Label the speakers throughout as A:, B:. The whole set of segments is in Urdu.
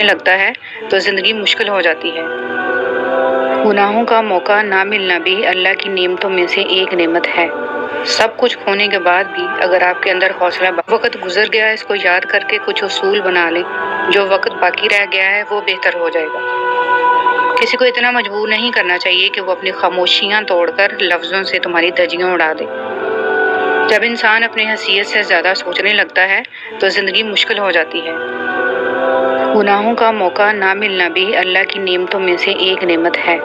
A: لگتا ہے تو زندگی مشکل ہو جاتی ہے۔ گناہوں کا موقع نہ ملنا بھی اللہ کی نعمتوں میں سے ایک نعمت ہے۔ سب کچھ کھونے کے بعد بھی اگر آپ کے اندر حوصلہ وقت گزر گیا ہے، اس کو یاد کر کے کچھ اصول بنا لیں۔ جو وقت باقی رہ گیا ہے وہ بہتر ہو جائے گا۔ کسی کو اتنا مجبور نہیں کرنا چاہیے کہ وہ اپنی خاموشیاں توڑ کر لفظوں سے تمہاری دھجیاں اڑا دے۔ جب انسان اپنی حیثیت سے زیادہ سوچنے لگتا ہے تو زندگی مشکل ہو جاتی ہے۔ گناہوں کا موقع نہ ملنا بھی اللہ کی نعمتوں میں سے ایک نعمت ہے۔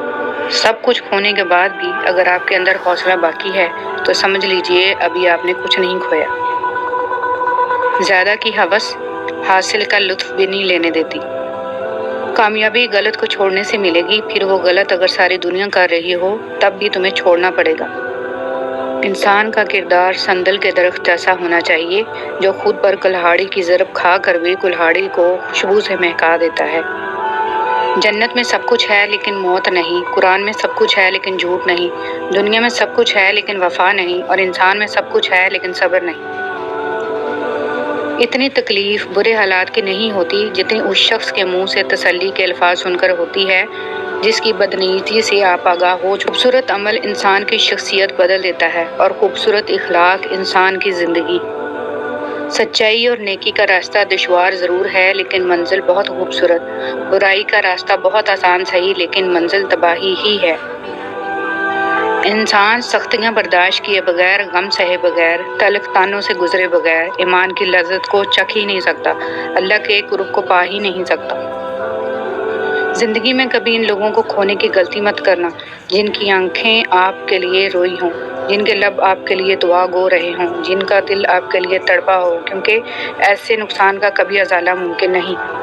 A: سب کچھ کھونے کے بعد بھی اگر آپ کے اندر حوصلہ باقی ہے تو سمجھ لیجئے ابھی آپ نے کچھ نہیں کھویا۔ زیادہ کی ہوس حاصل کا لطف بھی نہیں لینے دیتی۔ کامیابی غلط کو چھوڑنے سے ملے گی، پھر وہ غلط اگر ساری دنیا کر رہی ہو تب بھی تمہیں چھوڑنا پڑے گا۔ انسان کا کردار سندل کے درخت جیسا ہونا چاہیے جو خود پر کلہاڑی کی ضرب کھا کر بھی کلہاڑی کو خوشبو سے مہکا دیتا ہے۔ جنت میں سب کچھ ہے لیکن موت نہیں، قرآن میں سب کچھ ہے لیکن جھوٹ نہیں، دنیا میں سب کچھ ہے لیکن وفا نہیں، اور انسان میں سب کچھ ہے لیکن صبر نہیں۔ اتنی تکلیف برے حالات کی نہیں ہوتی جتنی اس شخص کے منہ سے تسلی کے الفاظ سن کر ہوتی ہے جس کی بدنیتی سے آپ آگاہ ہو چکے۔ خوبصورت عمل انسان کی شخصیت بدل دیتا ہے اور خوبصورت اخلاق انسان کی زندگی۔ سچائی اور نیکی کا راستہ دشوار ضرور ہے لیکن منزل بہت خوبصورت۔ برائی کا راستہ بہت آسان صحیح لیکن منزل تباہی ہی ہے۔ انسان سختیاں برداشت کیے بغیر، غم سہے بغیر، تلخ طعنوں سے گزرے بغیر ایمان کی لذت کو چکھ ہی نہیں سکتا، اللہ کے قرب کو پا ہی نہیں سکتا۔ زندگی میں کبھی ان لوگوں کو کھونے کی غلطی مت کرنا جن کی آنکھیں آپ کے لیے روئی ہوں، جن کے لب آپ کے لیے دعا گو رہے ہوں، جن کا دل آپ کے لیے تڑپا ہو، کیونکہ ایسے نقصان کا کبھی ازالہ ممکن نہیں۔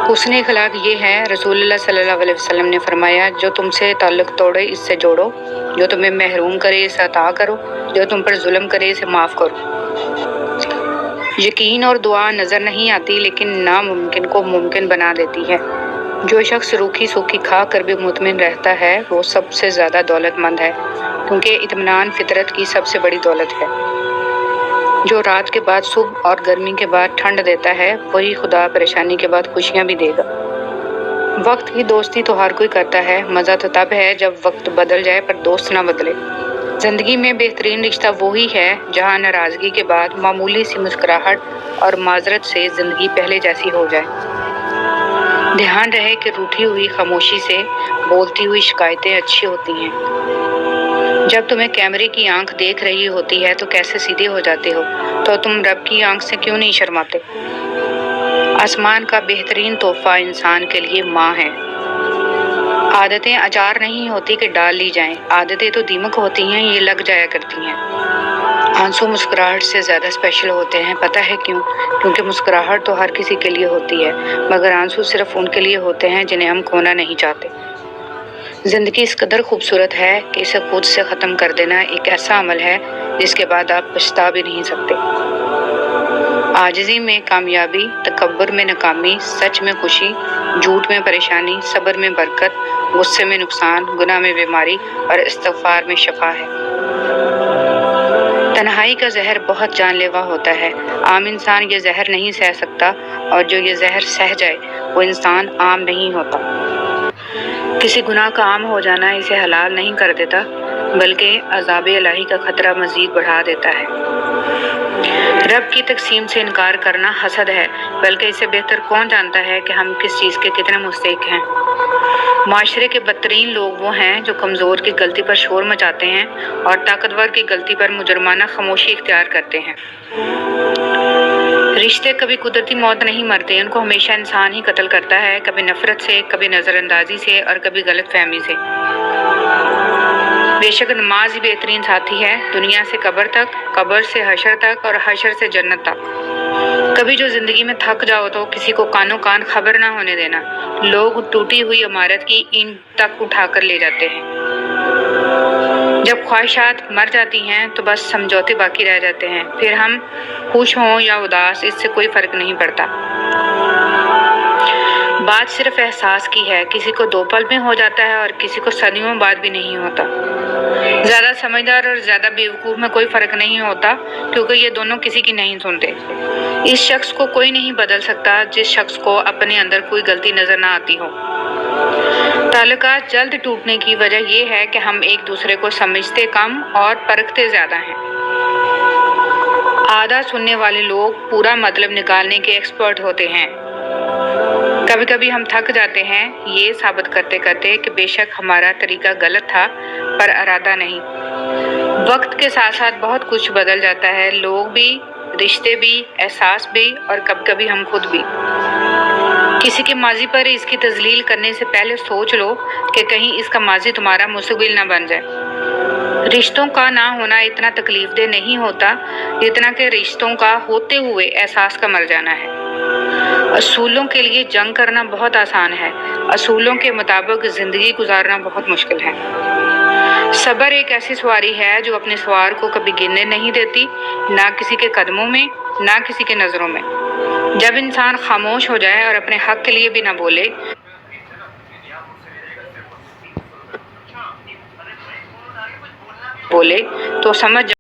A: حسن اخلاق یہ ہے، رسول اللہ صلی اللہ علیہ وسلم نے فرمایا، جو تم سے تعلق توڑے اس سے جوڑو، جو تمہیں محروم کرے اسے عطا کرو، جو تم پر ظلم کرے اسے معاف کرو۔ یقین اور دعا نظر نہیں آتی لیکن ناممکن کو ممکن بنا دیتی ہے۔ جو شخص روکھی سوکھی کھا کر بھی مطمئن رہتا ہے وہ سب سے زیادہ دولت مند ہے، کیونکہ اطمینان فطرت کی سب سے بڑی دولت ہے۔ جو رات کے بعد صبح اور گرمی کے بعد ٹھنڈ دیتا ہے وہی خدا پریشانی کے بعد خوشیاں بھی دے گا۔ وقت کی دوستی تو ہر کوئی کرتا ہے، مزہ تو تب ہے جب وقت بدل جائے پر دوست نہ بدلے۔ زندگی میں بہترین رشتہ وہی ہے جہاں ناراضگی کے بعد معمولی سی مسکراہٹ اور معذرت سے زندگی پہلے جیسی ہو جائے۔ دھیان رہے کہ روٹھی ہوئی خاموشی سے بولتی ہوئی شکایتیں اچھی ہوتی ہیں۔ جب تمہیں کیمرے کی آنکھ دیکھ رہی ہوتی ہے تو کیسے سیدھے ہو جاتے ہو، تو تم رب کی آنکھ سے کیوں نہیں شرماتے؟ آسمان کا بہترین تحفہ انسان کے لیے ماں ہے۔ عادتیں اچار نہیں ہوتی کہ ڈال لی جائیں، عادتیں تو دیمک ہوتی ہیں، یہ لگ جایا کرتی ہیں۔ آنسو مسکراہٹ سے زیادہ اسپیشل ہوتے ہیں، پتہ ہے کیوں؟ کیونکہ مسکراہٹ تو ہر کسی کے لیے ہوتی ہے مگر آنسو صرف ان کے لیے ہوتے ہیں جنہیں ہم کھونا نہیں چاہتے۔ زندگی اس قدر خوبصورت ہے کہ اسے خود سے ختم کر دینا ایک ایسا عمل ہے جس کے بعد آپ پچھتا بھی نہیں سکتے۔ عاجزی میں کامیابی، تکبر میں ناکامی، سچ میں خوشی، جھوٹ میں پریشانی، صبر میں برکت، غصے میں نقصان، گناہ میں بیماری اور استغفار میں شفا ہے۔ تنہائی کا زہر بہت جان لیوا ہوتا ہے، عام انسان یہ زہر نہیں سہ سکتا، اور جو یہ زہر سہ جائے وہ انسان عام نہیں ہوتا۔ کسی گناہ کا عام ہو جانا اسے حلال نہیں کر دیتا بلکہ عذاب الہی کا خطرہ مزید بڑھا دیتا ہے۔ رب کی تقسیم سے انکار کرنا حسد ہے، بلکہ اسے بہتر کون جانتا ہے کہ ہم کس چیز کے کتنے مستحق ہیں۔ معاشرے کے بدترین لوگ وہ ہیں جو کمزور کی غلطی پر شور مچاتے ہیں اور طاقتور کی غلطی پر مجرمانہ خاموشی اختیار کرتے ہیں۔ رشتے کبھی قدرتی موت نہیں مرتے، ان کو ہمیشہ انسان ہی قتل کرتا ہے، کبھی نفرت سے، کبھی نظر اندازی سے اور کبھی غلط فہمی سے۔ بے شک نماز ہی بہترین ساتھی ہے، دنیا سے قبر تک، قبر سے حشر تک اور حشر سے جنت تک۔ کبھی جو زندگی میں تھک جاؤ تو کسی کو کانوں کان خبر نہ ہونے دینا، لوگ ٹوٹی ہوئی عمارت کی اینٹ تک اٹھا کر لے جاتے ہیں۔ جب خواہشات مر جاتی ہیں تو بس سمجھوتے باقی رہ جاتے ہیں، پھر ہم خوش ہوں یا اداس اس سے کوئی فرق نہیں پڑتا۔ بات صرف احساس کی ہے، کسی کو 2 پل میں ہو جاتا ہے اور کسی کو صدیوں بعد بھی نہیں ہوتا۔ زیادہ سمجھدار اور زیادہ بیوقوف میں کوئی فرق نہیں ہوتا، کیونکہ یہ دونوں کسی کی نہیں سنتے۔ اس شخص کو کوئی نہیں بدل سکتا جس شخص کو اپنے اندر کوئی غلطی نظر نہ آتی ہو۔ تعلقات جلد ٹوٹنے کی وجہ یہ ہے کہ ہم ایک دوسرے کو سمجھتے کم اور پرکھتے زیادہ ہیں۔ آدھا سننے والے لوگ پورا مطلب نکالنے کے ایکسپرٹ ہوتے ہیں۔ کبھی کبھی ہم تھک جاتے ہیں یہ ثابت کرتے کرتے کہ بے شک ہمارا طریقہ غلط تھا پر ارادہ نہیں۔ وقت کے ساتھ ساتھ بہت کچھ بدل جاتا ہے، لوگ بھی، رشتے بھی، احساس بھی، اور کبھی کبھی ہم خود بھی۔ کسی کے ماضی پر اس کی تذلیل کرنے سے پہلے سوچ لو کہ کہیں اس کا ماضی تمہارا مستقبل نہ بن جائے۔ رشتوں کا نہ ہونا اتنا تکلیف دہ نہیں ہوتا جتنا کہ رشتوں کا ہوتے ہوئے احساس کا مر جانا ہے۔ اصولوں کے لیے جنگ کرنا بہت آسان ہے، اصولوں کے مطابق زندگی گزارنا بہت مشکل ہے۔ صبر ایک ایسی سواری ہے جو اپنے سوار کو کبھی گرنے نہیں دیتی، نہ کسی کے قدموں میں، نہ کسی کے نظروں میں۔ جب انسان خاموش ہو جائے اور اپنے حق کے لیے بھی نہ بولے تو سمجھ